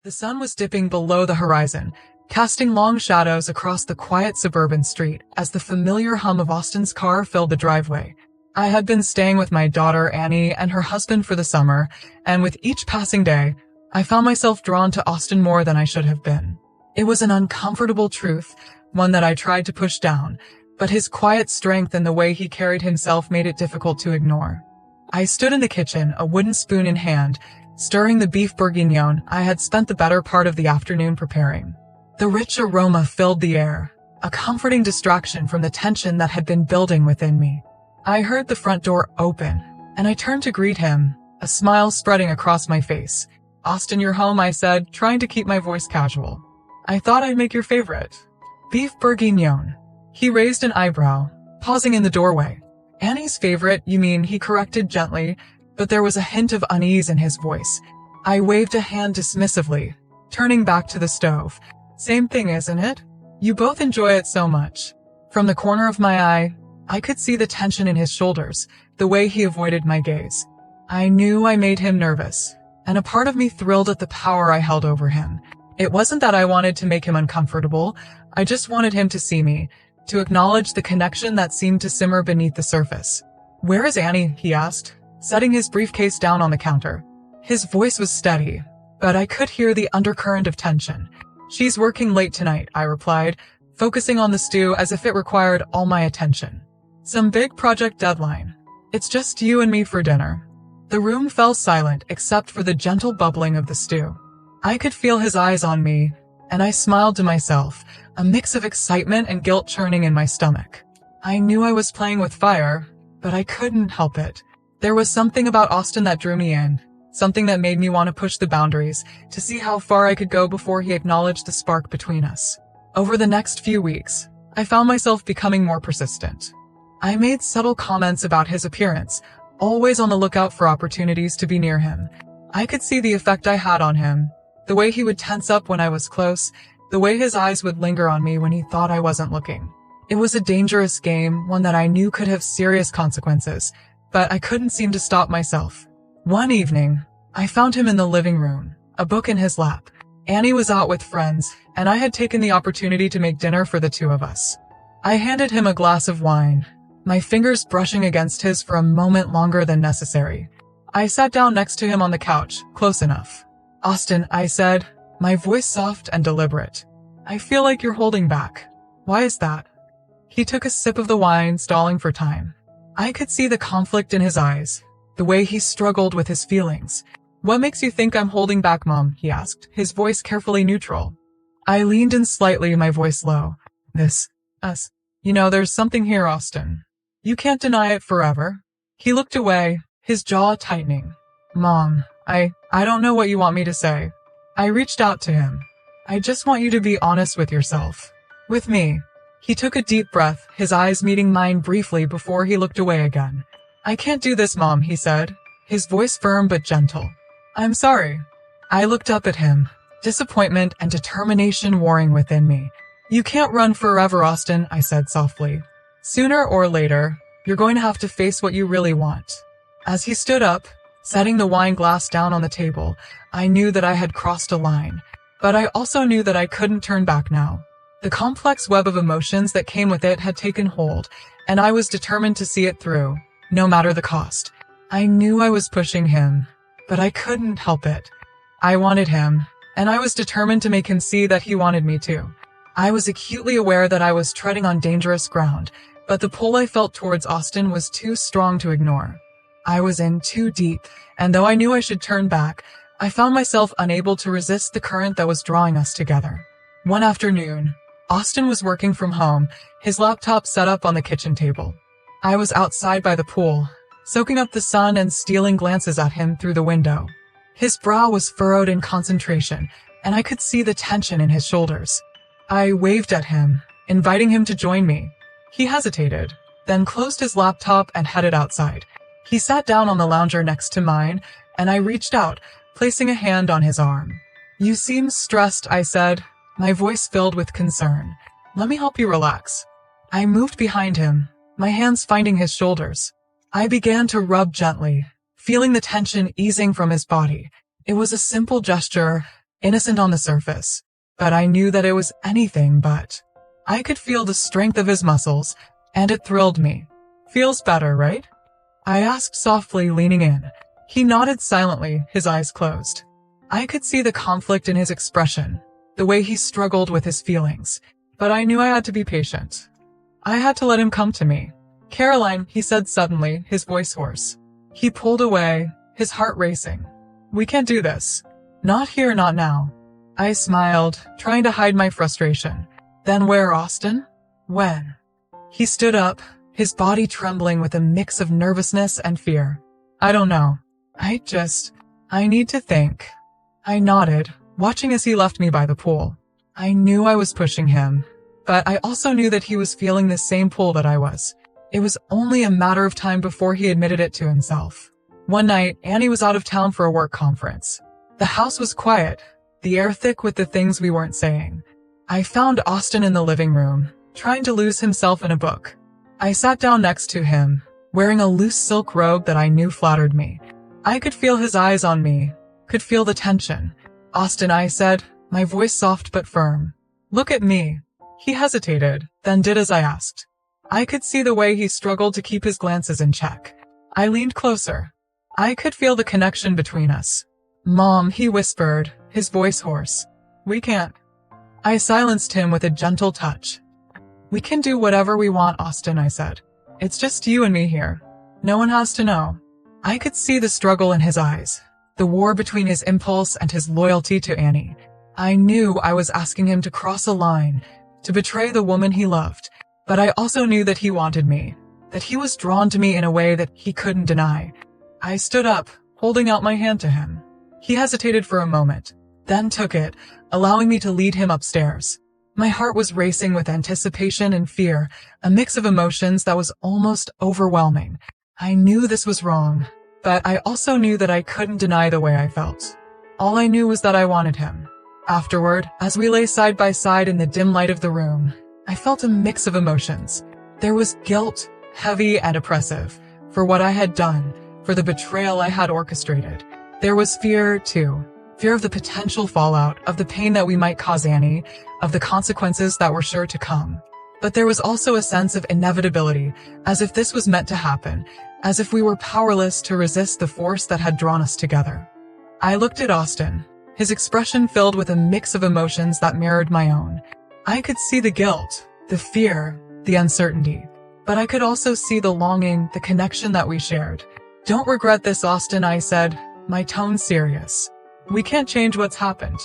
The sun was dipping below the horizon, casting long shadows across the quiet suburban street as the familiar hum of Austin's car filled the driveway. I had been staying with my daughter Annie and her husband for the summer, and with each passing day, I found myself drawn to Austin more than I should have been. It was an uncomfortable truth, one that I tried to push down, but his quiet strength and the way he carried himself made it difficult to ignore. I stood in the kitchen, a wooden spoon in hand, stirring the beef bourguignon I had spent the better part of the afternoon preparing. The rich aroma filled the air, a comforting distraction from the tension that had been building within me. I heard the front door open, and I turned to greet him, a smile spreading across my face. "Austin, you're home," I said, trying to keep my voice casual. "I thought I'd make your favorite. Beef bourguignon." He raised an eyebrow, pausing in the doorway. "Annie's favorite, you mean," he corrected gently, but there was a hint of unease in his voice. I waved a hand dismissively, turning back to the stove. "Same thing, isn't it? You both enjoy it so much." From the corner of my eye, I could see the tension in his shoulders, the way he avoided my gaze. I knew I made him nervous, and a part of me thrilled at the power I held over him. It wasn't that I wanted to make him uncomfortable, I just wanted him to see me, to acknowledge the connection that seemed to simmer beneath the surface. "Where is Annie?" he asked, setting his briefcase down on the counter. His voice was steady, but I could hear the undercurrent of tension. "She's working late tonight," I replied, focusing on the stew as if it required all my attention. "Some big project deadline. It's just you and me for dinner." The room fell silent except for the gentle bubbling of the stew. I could feel his eyes on me, and I smiled to myself, a mix of excitement and guilt churning in my stomach. I knew I was playing with fire, but I couldn't help it. There was something about Austin that drew me in, something that made me want to push the boundaries, to see how far I could go before he acknowledged the spark between us. Over the next few weeks, I found myself becoming more persistent. I made subtle comments about his appearance, always on the lookout for opportunities to be near him. I could see the effect I had on him, the way he would tense up when I was close, the way his eyes would linger on me when he thought I wasn't looking. It was a dangerous game, one that I knew could have serious consequences, but I couldn't seem to stop myself. One evening, I found him in the living room, a book in his lap. Annie was out with friends, and I had taken the opportunity to make dinner for the two of us. I handed him a glass of wine, my fingers brushing against his for a moment longer than necessary. I sat down next to him on the couch, close enough. "Austin," I said, my voice soft and deliberate. "I feel like you're holding back. Why is that?" He took a sip of the wine, stalling for time. I could see the conflict in his eyes, the way he struggled with his feelings. "What makes you think I'm holding back, Mom?" he asked, his voice carefully neutral. I leaned in slightly, my voice low. Us. There's something here, Austin. You can't deny it forever." He looked away, his jaw tightening. "Mom, I don't know what you want me to say." I reached out to him. "I just want you to be honest with yourself. With me." He took a deep breath, his eyes meeting mine briefly before he looked away again. "I can't do this, Mom," he said, his voice firm but gentle. "I'm sorry." I looked up at him, disappointment and determination warring within me. "You can't run forever, Austin," I said softly. "Sooner or later, you're going to have to face what you really want." As he stood up, setting the wine glass down on the table, I knew that I had crossed a line, but I also knew that I couldn't turn back now. The complex web of emotions that came with it had taken hold, and I was determined to see it through, no matter the cost. I knew I was pushing him, but I couldn't help it. I wanted him, and I was determined to make him see that he wanted me too. I was acutely aware that I was treading on dangerous ground, but the pull I felt towards Austin was too strong to ignore. I was in too deep, and though I knew I should turn back, I found myself unable to resist the current that was drawing us together. One afternoon, Austin was working from home, his laptop set up on the kitchen table. I was outside by the pool, soaking up the sun and stealing glances at him through the window. His brow was furrowed in concentration, and I could see the tension in his shoulders. I waved at him, inviting him to join me. He hesitated, then closed his laptop and headed outside. He sat down on the lounger next to mine, and I reached out, placing a hand on his arm. "You seem stressed," I said, my voice filled with concern. "Let me help you relax." I moved behind him, my hands finding his shoulders. I began to rub gently, feeling the tension easing from his body. It was a simple gesture, innocent on the surface, but I knew that it was anything but. I could feel the strength of his muscles, and it thrilled me. Feels better, right? I asked softly, leaning in. He nodded silently, his eyes closed. I could see the conflict in his expression, the way he struggled with his feelings, but I knew I had to be patient. I had to let him come to me. Caroline, he said suddenly, his voice hoarse. He pulled away, his heart racing. We can't do this. Not here, not now. I smiled, trying to hide my frustration. Then where, Austin? When? He stood up, his body trembling with a mix of nervousness and fear. I don't know. I need to think. I nodded, watching as he left me by the pool. I knew I was pushing him, but I also knew that he was feeling the same pull that I was. It was only a matter of time before he admitted it to himself. One night, Annie was out of town for a work conference. The house was quiet, the air thick with the things we weren't saying. I found Austin in the living room, trying to lose himself in a book. I sat down next to him, wearing a loose silk robe that I knew flattered me. I could feel his eyes on me, could feel the tension. Austin, I said, my voice soft but firm. Look at me. He hesitated, then did as I asked. I could see the way he struggled to keep his glances in check. I leaned closer. I could feel the connection between us. Mom, he whispered, his voice hoarse. We can't. I silenced him with a gentle touch. We can do whatever we want, Austin, I said. It's just you and me here. No one has to know. I could see the struggle in his eyes, the war between his impulse and his loyalty to Annie. I knew I was asking him to cross a line, to betray the woman he loved, but I also knew that he wanted me, that he was drawn to me in a way that he couldn't deny. I stood up, holding out my hand to him. He hesitated for a moment, then took it, allowing me to lead him upstairs. My heart was racing with anticipation and fear, a mix of emotions that was almost overwhelming. I knew this was wrong, but I also knew that I couldn't deny the way I felt. All I knew was that I wanted him. Afterward, as we lay side by side in the dim light of the room, I felt a mix of emotions. There was guilt, heavy and oppressive, for what I had done, for the betrayal I had orchestrated. There was fear, too. Fear of the potential fallout, of the pain that we might cause Annie, of the consequences that were sure to come. But there was also a sense of inevitability, as if this was meant to happen, as if we were powerless to resist the force that had drawn us together. I looked at Austin, his expression filled with a mix of emotions that mirrored my own. I could see the guilt, the fear, the uncertainty, but I could also see the longing, the connection that we shared. Don't regret this, Austin, I said, my tone serious. We can't change what's happened.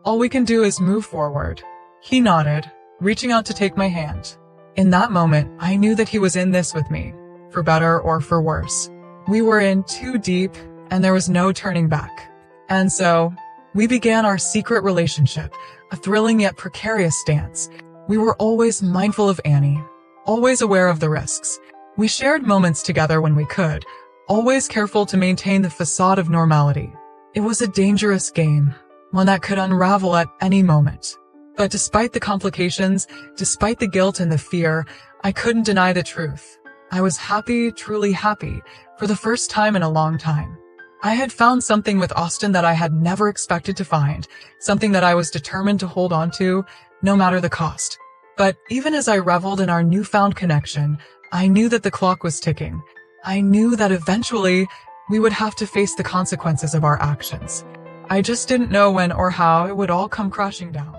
All we can do is move forward. He nodded, reaching out to take my hand. In that moment, I knew that he was in this with me, for better or for worse. We were in too deep, and there was no turning back. And so, we began our secret relationship, a thrilling yet precarious dance. We were always mindful of Annie, always aware of the risks. We shared moments together when we could, always careful to maintain the facade of normality. It was a dangerous game, one that could unravel at any moment. But despite the complications, despite the guilt and the fear, I couldn't deny the truth. I was happy, truly happy, for the first time in a long time. I had found something with Austin that I had never expected to find, something that I was determined to hold on to, no matter the cost. But even as I reveled in our newfound connection, I knew that the clock was ticking. I knew that eventually, we would have to face the consequences of our actions. I just didn't know when or how it would all come crashing down.